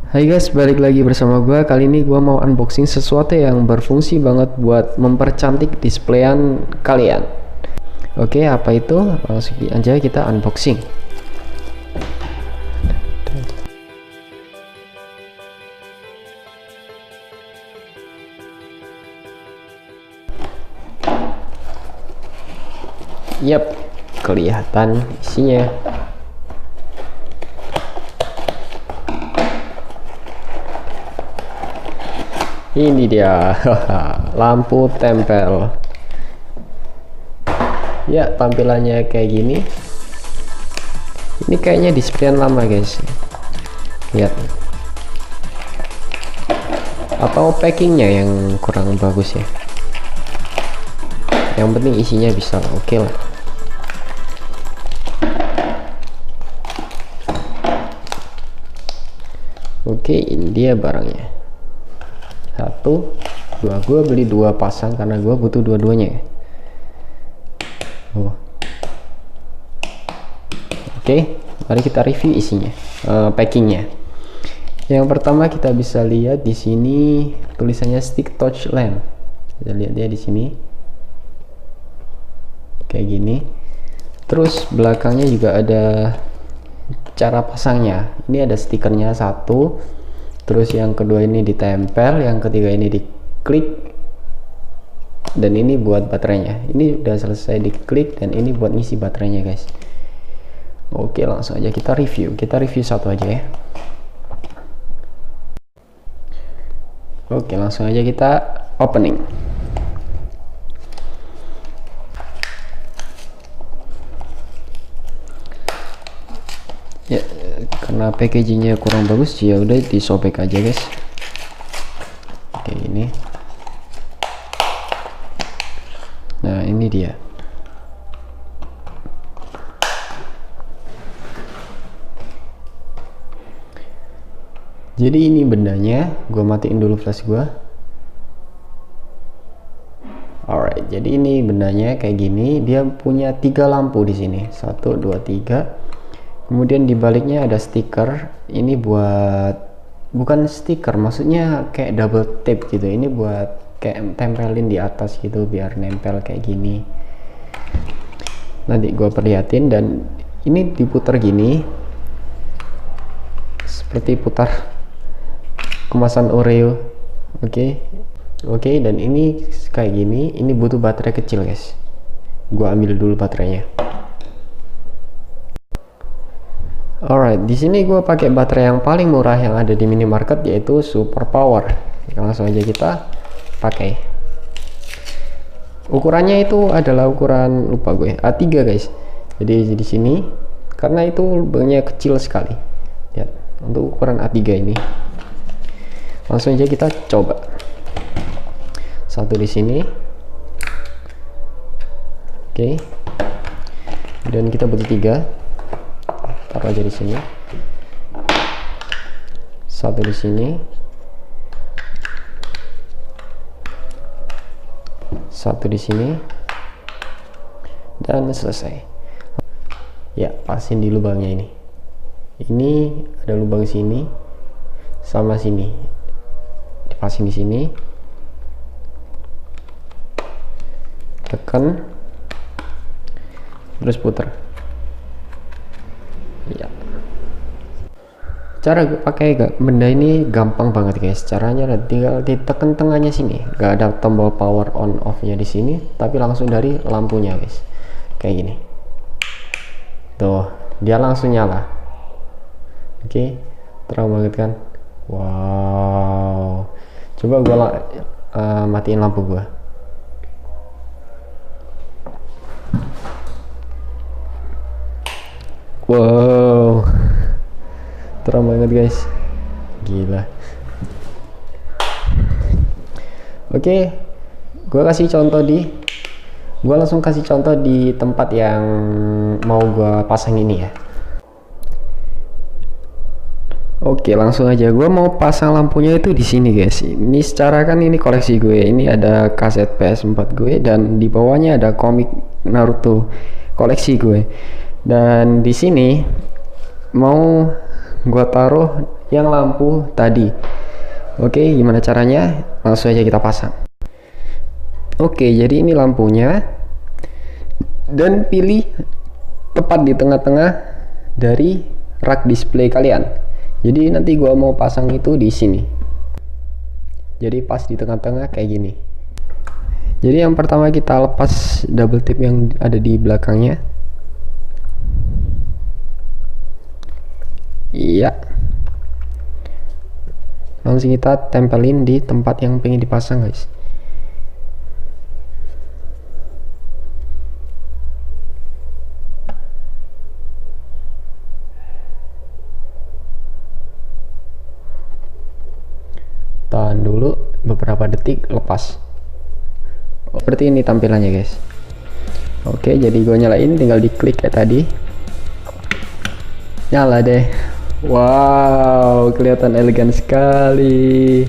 Hai guys, balik lagi bersama gue. Kali ini gue mau unboxing sesuatu yang berfungsi banget buat mempercantik displayan kalian. Oke, apa itu? Langsung aja kita unboxing. Yap, kelihatan isinya. Ini dia, lampu tempel. Ya, tampilannya kayak gini. Ini kayaknya displayan lama guys. Lihat. Atau packingnya yang kurang bagus ya. Yang penting isinya bisa oke lah. Oke, ini dia barangnya. Satu, dua. Gue beli dua pasang karena gue butuh dua-duanya. Oke, mari kita review isinya, packingnya. Yang pertama kita bisa lihat di sini tulisannya stick touch lamp. Kita lihat dia di sini, kayak gini. Terus belakangnya juga ada cara pasangnya. Ini ada stikernya satu. Terus yang kedua ini ditempel, yang ketiga ini diklik, dan ini buat baterainya. Ini udah selesai diklik dan ini buat ngisi baterainya guys. Oke, langsung aja kita review. Kita review satu aja ya. Oke, langsung aja kita opening. Ya, karena packagingnya kurang bagus ya udah disobek aja guys. Oke, ini. Nah, ini dia. Jadi ini bendanya, gue matiin dulu flash gue. Alright, jadi ini bendanya kayak gini. Dia punya 3 lampu di sini. 1, 2, 3. Kemudian di baliknya ada stiker. Ini buat, bukan stiker, maksudnya kayak double tape gitu. Ini buat kayak tempelin di atas gitu biar nempel kayak gini. Nanti gue perlihatin. Dan ini diputar gini, seperti putar kemasan Oreo. Oke, dan ini kayak gini. Ini butuh baterai kecil guys. Gue ambil dulu baterainya. Alright, di sini gue pakai baterai yang paling murah yang ada di minimarket, yaitu Super Power. Langsung aja kita pakai. Ukurannya itu adalah ukuran, lupa gue, A3 guys. Jadi di sini karena itu lubangnya kecil sekali. Lihat, untuk ukuran A3 ini. Langsung aja kita coba. Satu di sini. Oke. Dan kita butuh 3. Taruh aja di sini. Satu di sini. Satu di sini. Dan selesai. Ya, pasin di lubangnya ini. Ini ada lubang sini sama sini. Dipasin di sini. Tekan. Terus putar. Ya, cara pakai benda ini gampang banget guys. Caranya tinggal ditekan tengahnya sini, gak ada tombol power on off nya di sini, tapi langsung dari lampunya guys, kayak gini. Tuh, dia langsung nyala. Oke, terang banget kan. Wow, coba gua matiin lampu gua. Wow, terang banget guys, gila. Oke, gue langsung kasih contoh di tempat yang mau gue pasang ini ya. Oke, langsung aja gue mau pasang lampunya itu di sini guys. Ini secara kan ini koleksi gue. Ini ada kaset PS4 gue dan di bawahnya ada komik Naruto koleksi gue. Dan di sini mau gua taruh yang lampu tadi. Oke, gimana caranya? Langsung aja kita pasang. Oke, jadi ini lampunya, dan pilih tepat di tengah-tengah dari rak display kalian. Jadi nanti gua mau pasang itu di sini. Jadi pas di tengah-tengah kayak gini. Jadi yang pertama kita lepas double tip yang ada di belakangnya. Iya. Langsung kita tempelin di tempat yang pengen dipasang, guys. Tahan dulu beberapa detik, lepas. Seperti ini tampilannya, guys. Oke, jadi gue nyalain, tinggal diklik kayak tadi. Nyala deh. Wow, kelihatan elegan sekali.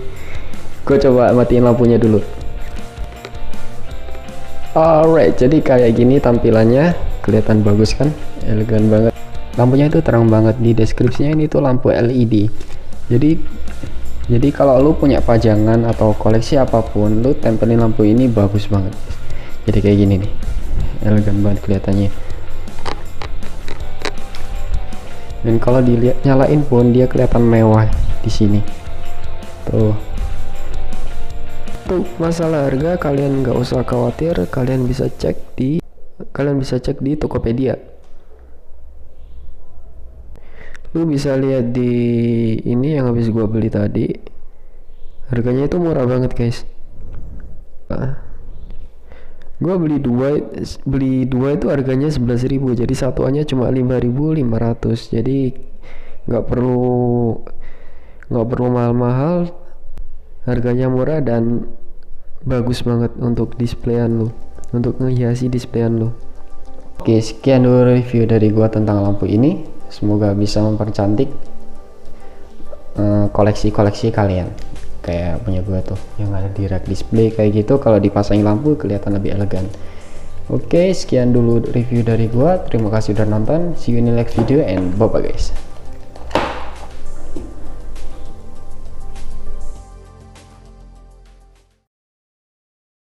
Gue coba matiin lampunya dulu. Alright, jadi kayak gini tampilannya, kelihatan bagus kan, elegan banget. Lampunya itu terang banget. Di deskripsinya ini tuh lampu LED. Jadi kalau lu punya pajangan atau koleksi apapun, lu tempelin lampu ini bagus banget. Jadi kayak gini nih, elegan banget kelihatannya. Dan kalau dilihat nyalain pun dia kelihatan mewah di sini. Tuh. Untuk masalah harga kalian nggak usah khawatir, kalian bisa cek di Tokopedia. Lu bisa lihat di ini yang habis gua beli tadi, harganya itu murah banget, guys. Gua beli dua itu harganya 11.000, jadi satuannya cuma 5.500. Jadi nggak perlu mahal-mahal, harganya murah dan bagus banget untuk displayan lu, untuk menghiasi displayan lu. Oke, sekian dulu review dari gua tentang lampu ini. Semoga bisa mempercantik koleksi-koleksi kalian, kayak punya gua tuh yang ada di rak display kayak gitu. Kalau dipasangin lampu kelihatan lebih elegan. Oke, sekian dulu review dari gua. Terima kasih udah nonton. See you in the next video and bye bye, guys.